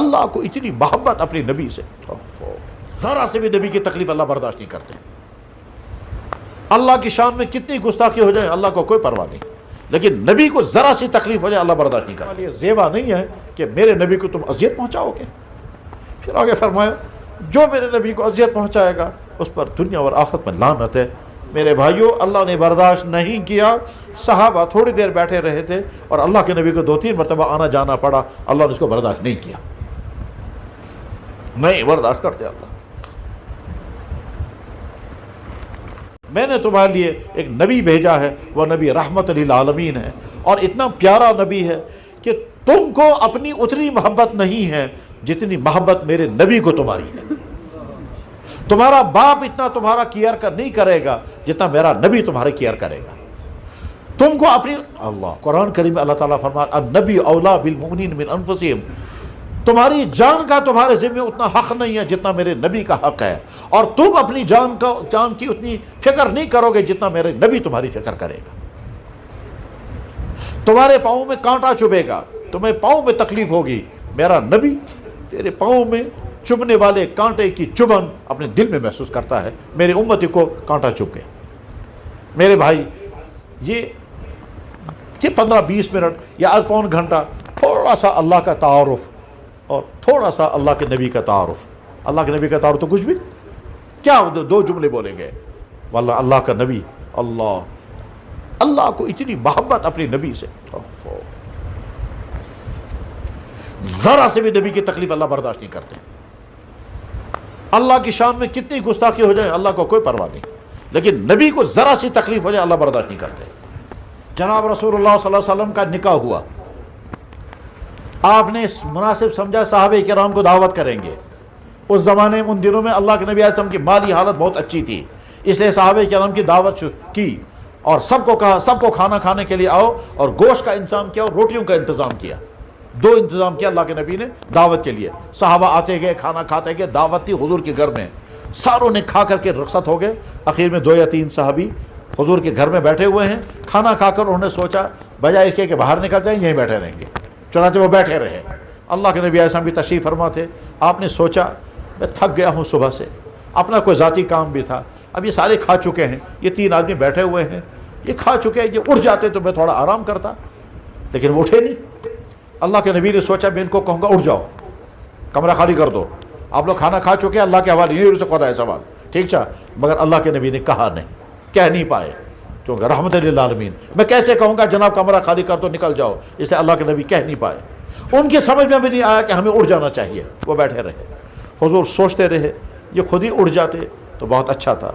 اللہ کو اتنی محبت اپنے نبی سے، ذرا سے بھی نبی کی تکلیف اللہ برداشت نہیں کرتے۔ اللہ کی شان میں کتنی گستاخی ہو جائے اللہ کو کوئی پرواہ نہیں، لیکن نبی کو ذرا سی تکلیف ہو جائے اللہ برداشت نہیں کرتا۔ یہ زیبا نہیں ہے کہ میرے نبی کو تم اذیت پہنچاؤ گے۔ پھر آگے فرمایا جو میرے نبی کو اذیت پہنچائے گا اس پر دنیا اور آخرت میں لعنت ہے۔ میرے بھائیوں، اللہ نے برداشت نہیں کیا۔ صحابہ تھوڑی دیر بیٹھے رہے تھے اور اللہ کے نبی کو 2-3 مرتبہ آنا جانا پڑا، اللہ نے اس کو برداشت نہیں کیا، نہیں برداشت کرتے اللہ۔ میں نے تمہارے لیے ایک نبی بھیجا ہے، وہ نبی رحمت للعالمین ہے، اور اتنا پیارا نبی ہے کہ تم کو اپنی اتنی محبت نہیں ہے جتنی محبت میرے نبی کو تمہاری ہے۔ تمہارا باپ اتنا تمہارا کیئر نہیں کرے گا جتنا میرا نبی تمہارے کیئر کرے گا۔ تم کو اپنی قرآن کریم میں اللہ تعالیٰ فرماتا النبی اولا بالمؤمنین من انفسہم، تمہاری جان کا تمہارے ذمہ اتنا حق نہیں ہے جتنا میرے نبی کا حق ہے، اور تم اپنی جان کی اتنی فکر نہیں کرو گے جتنا میرے نبی تمہاری فکر کرے گا۔ تمہارے پاؤں میں کانٹا چبھے گا، تمہیں پاؤں میں تکلیف ہوگی، میرا نبی تیرے پاؤں میں چبھنے والے کانٹے کی چبھن اپنے دل میں محسوس کرتا ہے۔ میری امتی کو کانٹا چبھ گیا۔ میرے بھائی، یہ 15-20 منٹ یا آدھ پون گھنٹہ تھوڑا سا اللہ کا تعارف اور تھوڑا سا اللہ کے نبی کا تعارف۔ اللہ کے نبی کا تعارف تو کچھ بھی کیا، 2 جملے بولے گئے، واللہ اللہ کا نبی، اللہ کو اتنی محبت اپنے نبی سے، ذرا سے بھی نبی کی تکلیف اللہ برداشت نہیں کرتے۔ اللہ کی شان میں کتنی گستاخی ہو جائے اللہ کو کوئی پرواہ نہیں، لیکن نبی کو ذرا سی تکلیف ہو جائے اللہ برداشت نہیں کرتے۔ جناب رسول اللہ صلی اللہ علیہ وسلم کا نکاح ہوا، آپ نے مناسب سمجھا صحابہ کرام کو دعوت کریں گے۔ اس زمانے میں ان دنوں میں اللہ کے نبی علیہ السلام کی مالی حالت بہت اچھی تھی، اس لیے صحابہ کرام کی دعوت کی اور سب کو کہا سب کو کھانا کھانے کے لیے آؤ، اور گوشت کا انتظام کیا اور روٹیوں کا انتظام کیا۔ 2 انتظام کیا اللہ کے نبی نے دعوت کے لیے۔ صحابہ آتے گئے، کھانا کھاتے گئے، دعوت تھی حضور کے گھر میں، ساروں نے کھا کر کے رخصت ہو گئے۔ آخر میں 2 یا 3 صحابی حضور کے گھر میں بیٹھے ہوئے ہیں، کھانا کھا کر انہوں نے سوچا بجائے اس کے کہ باہر نکل جائیں یہیں بیٹھے رہیں گے، چنانچہ وہ بیٹھے رہے۔ اللہ کے نبی علیہ السلام بھی تشریف فرما تھے۔ آپ نے سوچا میں تھک گیا ہوں صبح سے، اپنا کوئی ذاتی کام بھی تھا، اب یہ سارے کھا چکے ہیں، یہ 3 آدمی بیٹھے ہوئے ہیں، یہ کھا چکے ہیں، یہ اٹھ جاتے تو میں تھوڑا آرام کرتا، لیکن وہ اٹھے نہیں۔ اللہ کے نبی نے سوچا میں ان کو کہوں گا اٹھ جاؤ، کمرہ خالی کر دو، آپ لوگ کھانا کھا چکے ہیں، اللہ کے حوالے نہیں رک سکتا ہے سوال، ٹھیک ہے، مگر اللہ کے نبی نے کہا نہیں، کہہ نہیں پائے، کیونکہ رحمت للعالمین میں کیسے کہوں گا جناب کمرہ خالی کر دو نکل جاؤ، اس لیے اللہ کے نبی کہہ نہیں پائے۔ ان کی سمجھ میں بھی نہیں آیا کہ ہمیں اڑ جانا چاہیے، وہ بیٹھے رہے۔ حضور سوچتے رہے یہ خود ہی اڑ جاتے تو بہت اچھا تھا،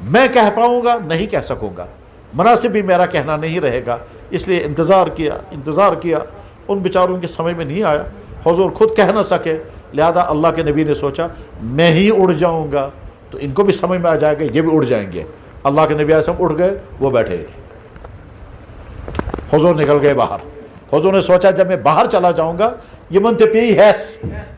میں کہہ پاؤں گا نہیں کہہ سکوں گا، مناسب بھی میرا کہنا نہیں رہے گا، اس لیے انتظار کیا، ان بیچاروں کی سمجھ میں نہیں آیا، حضور خود کہہ نہ سکے، لہذا اللہ کے نبی نے سوچا میں ہی اڑ جاؤں گا تو ان کو بھی سمجھ میں آ جائے گا، یہ بھی اڑ جائیں گے۔ اللہ کے نبی اعظم اٹھ گئے، وہ بیٹھے رہے، حضور نکل گئے باہر۔ حضور نے سوچا جب میں باہر چلا جاؤں گا یہ منطقی ہے،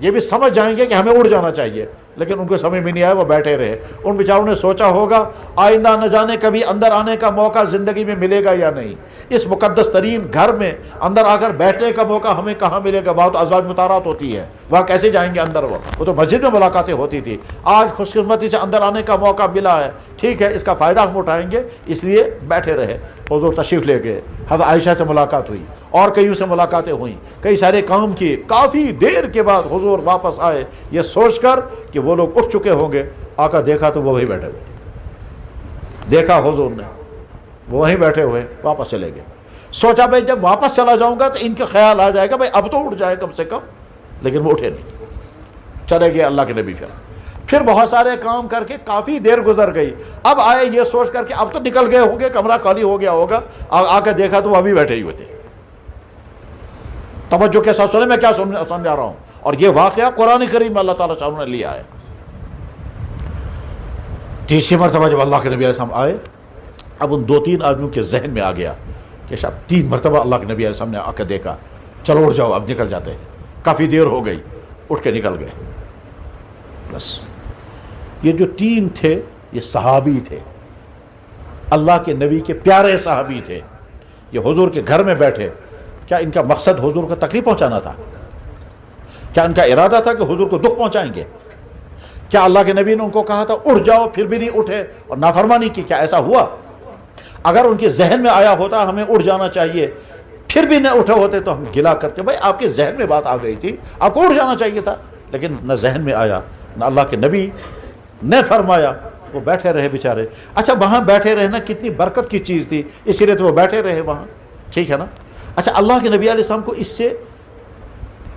یہ بھی سمجھ جائیں گے کہ ہمیں اڑ جانا چاہیے، لیکن ان کو سمجھ میں نہیں آیا، وہ بیٹھے رہے۔ ان بیچاروں نے سوچا ہوگا آئندہ نہ جانے کبھی اندر آنے کا موقع زندگی میں ملے گا یا نہیں، اس مقدس ترین گھر میں اندر آ کر بیٹھنے کا موقع ہمیں کہاں ملے گا، وہاں تو ازواج مطہرات ہوتی ہے، وہاں کیسے جائیں گے اندر، وہ تو مسجد میں ملاقاتیں ہوتی تھی، آج خوش قسمتی سے اندر آنے کا موقع ملا ہے، ٹھیک ہے اس کا فائدہ ہم اٹھائیں گے، اس لیے بیٹھے رہے۔ حضور تشریف لے گئے، حضرت عائشہ سے ملاقات ہوئی اور کئیوں سے ملاقاتیں ہوئیں، کئی سارے کام کیے، کافی دیر کے بعد حضور واپس آئے یہ سوچ کر کہ وہ لوگ اٹھ چکے ہوں گے، آقا دیکھا تو وہ وہیں بیٹھے ہوئے، دیکھا حضور نے وہ وہیں بیٹھے ہوئے، واپس چلے گئے۔ سوچا بھائی جب واپس چلا جاؤں گا تو ان کے خیال آ جائے گا بھائی اب تو اٹھ جائے کم سے کم، لیکن وہ اٹھے نہیں، چلے گئے اللہ کے نبی۔ پھر بہت سارے کام کر کے کافی دیر گزر گئی، اب آئے یہ سوچ کر کے اب تو نکل گئے ہوں گے، کمرہ خالی ہو گیا ہوگا، آ کے دیکھا تو وہ ابھی بیٹھے ہی ہوئے تھے۔ توجہ کے ساتھ سنیں میں کیا سمجھا رہا ہوں، اور یہ واقعہ قرآن کریم میں اللہ تعالیٰ نے لیا ہے۔ تیسری مرتبہ جب اللہ کے نبی علیہ السلام آئے، اب ان 2-3 آدمیوں کے ذہن میں آ گیا کہ شاید 3 مرتبہ اللہ کے نبی علیہ السلام نے آ کے دیکھا، چلو اٹھ جاؤ اب نکل جاتے ہیں، کافی دیر ہو گئی، اٹھ کے نکل گئے۔ بس یہ جو 3 تھے یہ صحابی تھے، اللہ کے نبی کے پیارے صحابی تھے، یہ حضور کے گھر میں بیٹھے، کیا ان کا مقصد حضور کو تکلیف پہنچانا تھا؟ کیا ان کا ارادہ تھا کہ حضور کو دکھ پہنچائیں گے؟ کیا اللہ کے نبی نے ان کو کہا تھا اٹھ جاؤ پھر بھی نہیں اٹھے اور نافرمانی کی؟ کیا ایسا ہوا؟ اگر ان کے ذہن میں آیا ہوتا ہمیں اٹھ جانا چاہیے پھر بھی نہ اٹھے ہوتے تو ہم گلا کرتے، بھائی آپ کے ذہن میں بات آ گئی تھی، آپ کو اٹھ جانا چاہیے تھا، لیکن نہ ذہن میں آیا، نہ اللہ کے نبی نے فرمایا، وہ بیٹھے رہے بیچارے۔ اچھا وہاں بیٹھے رہنا کتنی برکت کی چیز تھی، اسی لیے تو وہ بیٹھے رہے وہاں، ٹھیک ہے نا؟ اچھا اللہ کے نبی علیہ السلام کو اس سے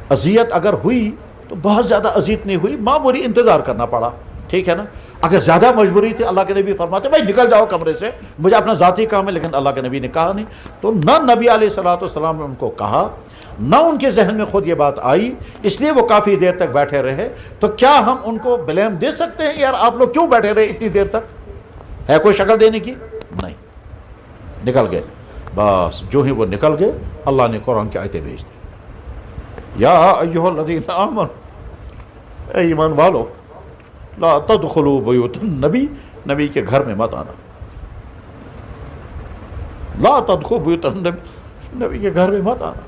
اذیت اگر ہوئی تو بہت زیادہ اذیت نہیں ہوئی، معمولی انتظار کرنا پڑا، ٹھیک ہے نا؟ اگر زیادہ مجبوری تھی اللہ کے نبی فرماتے بھائی نکل جاؤ کمرے سے، مجھے اپنا ذاتی کام ہے، لیکن اللہ کے نبی نے کہا نہیں، تو نہ نبی علیہ السلام نے ان کو کہا، نہ ان کے ذہن میں خود یہ بات آئی، اس لیے وہ کافی دیر تک بیٹھے رہے۔ تو کیا ہم ان کو بلیم دے سکتے ہیں یار آپ لوگ کیوں بیٹھے رہے اتنی دیر تک؟ ہے کوئی شکل دینے کی؟ نہیں، نکل گئے بس۔ جو ہی وہ نکل گئے اللہ نے قرآن کی آیتیں بھیج دی، یا ایھا الذین آمنوا، اے ایمان والو، لا تدخلوا بیوت النبی، نبی کے گھر میں مت آنا، لا تدخلوا بیوت النبی، نبی کے گھر میں مت آنا،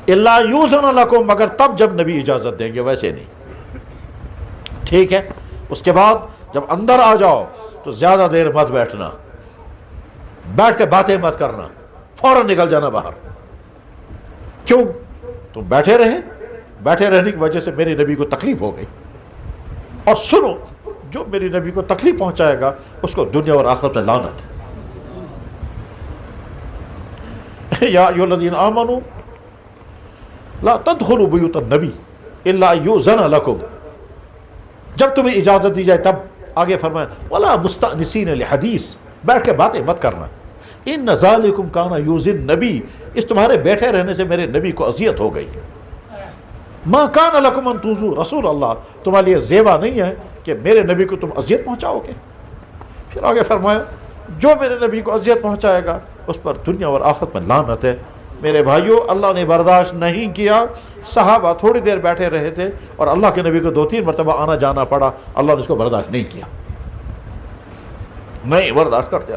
الا یؤذن لکم، مگر تب جب نبی اجازت دیں گے، ویسے نہیں، ٹھیک ہے؟ اس کے بعد جب اندر آ جاؤ تو زیادہ دیر مت بیٹھنا، بیٹھ کے باتیں مت کرنا، فوراً نکل جانا باہر۔ کیوں؟ تم بیٹھے رہے، بیٹھے رہنے کی وجہ سے میرے نبی کو تکلیف ہو گئی، اور سنو جو میری نبی کو تکلیف پہنچائے گا اس کو دنیا اور آخرت میں لعنت ہے۔ یا ایھا الذین آمنوا لا تدخلوا بیوت النبی الا یؤذن لکم، جب تمہیں اجازت دی جائے تب۔ آگے فرمایا ولا مستأنسین لحدیث، بیٹھ کے باتیں مت کرنا، ان ذالکم کان یؤذی النبی، اس تمہارے بیٹھے رہنے سے میرے نبی کو اذیت ہو گئی۔ ما کان لکم ان تؤذوا رسول اللہ، تمہارے لیے زیبا نہیں ہے کہ میرے نبی کو تم اذیت پہنچاؤ گے۔ پھر آگے فرمایا جو میرے نبی کو اذیت پہنچائے گا اس پر دنیا اور آخرت میں لعنت ہے۔ میرے بھائیوں اللہ نے برداشت نہیں کیا، صحابہ تھوڑی دیر بیٹھے رہے تھے اور اللہ کے نبی کو 2-3 مرتبہ آنا جانا پڑا، اللہ نے اس کو برداشت نہیں کیا، نہیں برداشت کرتے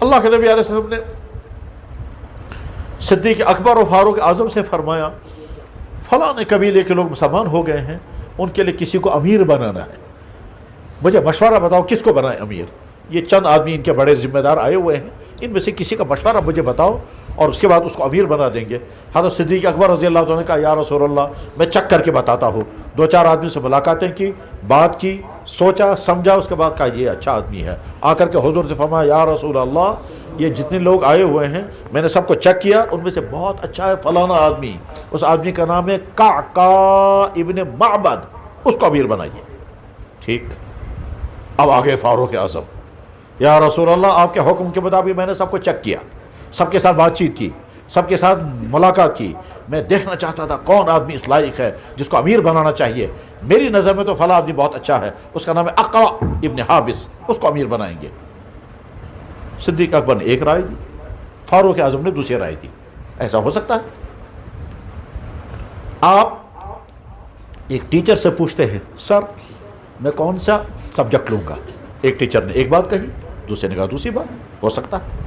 اللہ کے نبی علیہ السلام نے صدیق اکبر و فاروق اعظم سے فرمایا فلاں قبیلے کے لوگ مسلمان ہو گئے ہیں، ان کے لیے کسی کو امیر بنانا ہے، مجھے مشورہ بتاؤ کس کو بنائیں امیر؟ یہ چند آدمی ان کے بڑے ذمہ دار آئے ہوئے ہیں، ان میں سے کسی کا مشورہ مجھے بتاؤ اور اس کے بعد اس کو امیر بنا دیں گے۔ حضرت صدیق اکبر رضی اللہ عنہ نے کہا یا رسول اللہ میں چیک کر کے بتاتا ہوں۔ 2-4 آدمی سے ملاقاتیں کی، بات کی، سوچا سمجھا، اس کے بعد کہا یہ اچھا آدمی ہے۔ آ کر کے حضور سے فرمایا یا رسول اللہ یہ جتنے لوگ آئے ہوئے ہیں میں نے سب کو چیک کیا، ان میں سے بہت اچھا ہے فلانا آدمی، اس آدمی کا نام ہے قعقاع ابن معبد، اس کو امیر بنائیے۔ ٹھیک، اب آگے فاروق اعظم یا رسول اللہ آپ کے حکم کے مطابق میں نے سب کو چیک کیا، سب کے ساتھ بات چیت کی، سب کے ساتھ ملاقات کی، میں دیکھنا چاہتا تھا کون آدمی اس لائق ہے جس کو امیر بنانا چاہیے۔ میری نظر میں تو فلاں آدمی بہت اچھا ہے، اس کا نام ہے اقرع ابن حابس، اس کو امیر بنائیں گے۔ صدیق اکبر نے ایک رائے دی، فاروق اعظم نے دوسری رائے دی۔ ایسا ہو سکتا ہے؟ آپ ایک ٹیچر سے پوچھتے ہیں سر میں کون سا سبجیکٹ لوں گا، ایک ٹیچر نے ایک بات کہی، دوسرے نے کہا دوسری بات، ہو سکتا ہے؟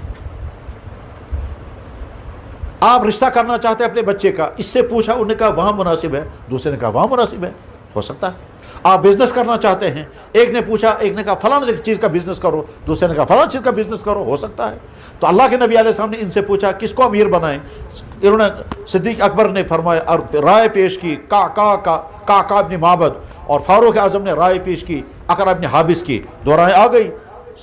آپ رشتہ کرنا چاہتے ہیں اپنے بچے کا، اس سے پوچھا انہوں نے کہا وہاں مناسب ہے، دوسرے نے کہا وہاں مناسب ہے، ہو سکتا ہے؟ آپ بزنس کرنا چاہتے ہیں، ایک نے پوچھا، ایک نے کہا فلاں چیز کا بزنس کرو، دوسرے نے کہا فلاں چیز کا بزنس کرو، ہو سکتا ہے؟ تو اللہ کے نبی علیہ السلام نے ان سے پوچھا کس کو امیر بنائیں؟ انہوں نے صدیق اکبر نے فرمایا اور رائے پیش کی قعقاع ابن معبد، اور فاروق اعظم نے رائے پیش کی اقرع ابن حابس کی، 2 رائے آ گئی۔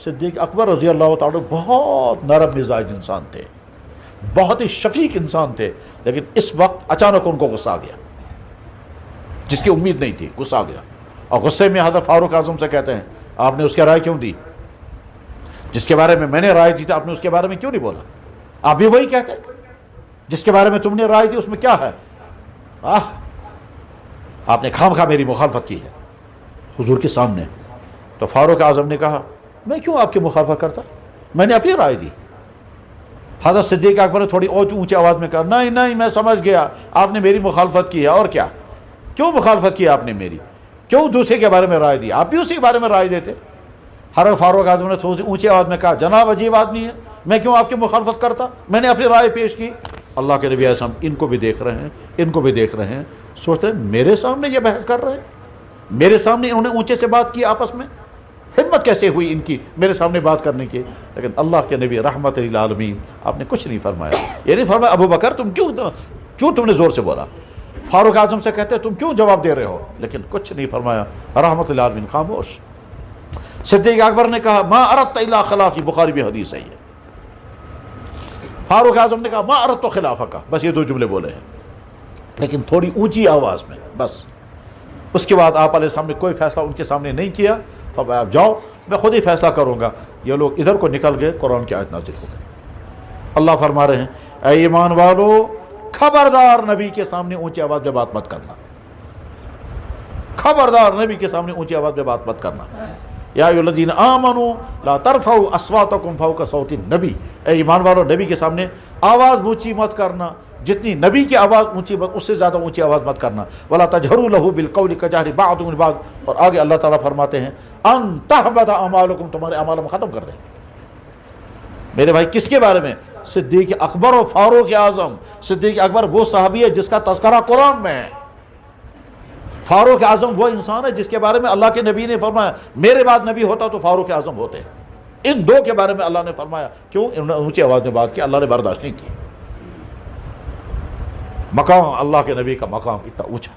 صدیق اکبر رضی اللہ تعالیٰ بہت نرم مزاج انسان تھے، بہت ہی شفیق انسان تھے، لیکن اس وقت اچانک ان کو غصہ آ گیا، جس کی امید نہیں تھی، غصہ آ گیا، اور غصے میں حضرت فاروق اعظم سے کہتے ہیں آپ نے اس کی رائے کیوں دی؟ جس کے بارے میں میں نے رائے دی تھی آپ نے اس کے بارے میں کیوں نہیں بولا؟ آپ بھی وہی کہتے جس کے بارے میں تم نے رائے دی اس میں کیا ہے؟ آپ نے خام خواہ میری مخالفت کی ہے حضور کے سامنے۔ تو فاروق اعظم نے کہا میں کیوں آپ کی مخالفت کرتا، میں نے اپنی رائے دی۔ حضرت صدیق اکبر نے تھوڑی اور اونچی آواز میں کہا نہیں نہیں میں سمجھ گیا آپ نے میری مخالفت کی ہے، اور کیا، کیوں مخالفت کی آپ نے میری، کیوں دوسرے کے بارے میں رائے دی، آپ بھی اسی کے بارے میں رائے دیتے۔ حضرت فاروق اعظم نے تھوڑی اونچی آواز میں کہا جناب عجیب آدمی ہے، میں کیوں آپ کی مخالفت کرتا، میں نے اپنی رائے پیش کی۔ اللہ کے نبی علیہ السلام ان کو بھی دیکھ رہے ہیں، ان کو بھی دیکھ رہے ہیں، سوچ رہے ہیں میرے سامنے یہ بحث کر رہے ہیں، میرے سامنے انہوں نے اونچے سے بات کی، آپس میں ہمت کیسے ہوئی ان کی میرے سامنے بات کرنے کی۔ لیکن اللہ کے نبی رحمت للعالمین آپ نے کچھ نہیں فرمایا، یہ نہیں فرمایا ابو بکر تم کیوں تم نے زور سے بولا، فاروق اعظم سے کہتے تم کیوں جواب دے رہے ہو، لیکن کچھ نہیں فرمایا، رحمت للعالمین خاموش۔ صدیق اکبر نے کہا ما اردت الا خلافی، بخاری میں حدیث ہے یہ، فاروق اعظم نے کہا ما اردت خلافک، بس یہ دو جملے بولے ہیں، لیکن تھوڑی اونچی آواز میں بس۔ اس کے بعد آپ علیہ السلام نے کوئی فیصلہ ان کے سامنے نہیں کیا، اب آپ جاؤ میں خود ہی فیصلہ کروں گا۔ یہ لوگ ادھر کو نکل گئے، قرآن کی آیت نازل ہو گئی۔ اللہ فرما رہے ہیں اے ایمان والو خبردار نبی کے سامنے اونچی آواز میں بات مت کرنا، خبردار نبی کے سامنے اونچی آواز میں بات مت کرنا۔ یا ایھا الذین آمنوا لا ترفعوا اصواتکم فوق صوت النبی، اے ایمان والو نبی کے سامنے آواز اونچی مت کرنا، جتنی نبی کی آواز اونچی اس سے زیادہ اونچی آواز مت کرنا۔ ولا تجہروا لہ بالقول کجہر بعضکم لبعض، اور آگے اللہ تعالیٰ فرماتے ہیں ان تحبط اعمالکم، تمہارے اعمال ہم ختم کر دیں گے۔ میرے بھائی کس کے بارے میں؟ صدیق اکبر و فاروق اعظم۔ صدیق اکبر وہ صحابی ہے جس کا تذکرہ قرآن میں ہے، فاروق اعظم وہ انسان ہے جس کے بارے میں اللہ کے نبی نے فرمایا میرے بعد نبی ہوتا تو فاروق اعظم ہوتے۔ ان دو کے بارے میں اللہ نے فرمایا کیوں؟ انہوں نے اونچی آواز میں بات کی، اللہ نے برداشت نہیں کی۔ مقام اللہ کے نبی کا مقام اتنا اونچا۔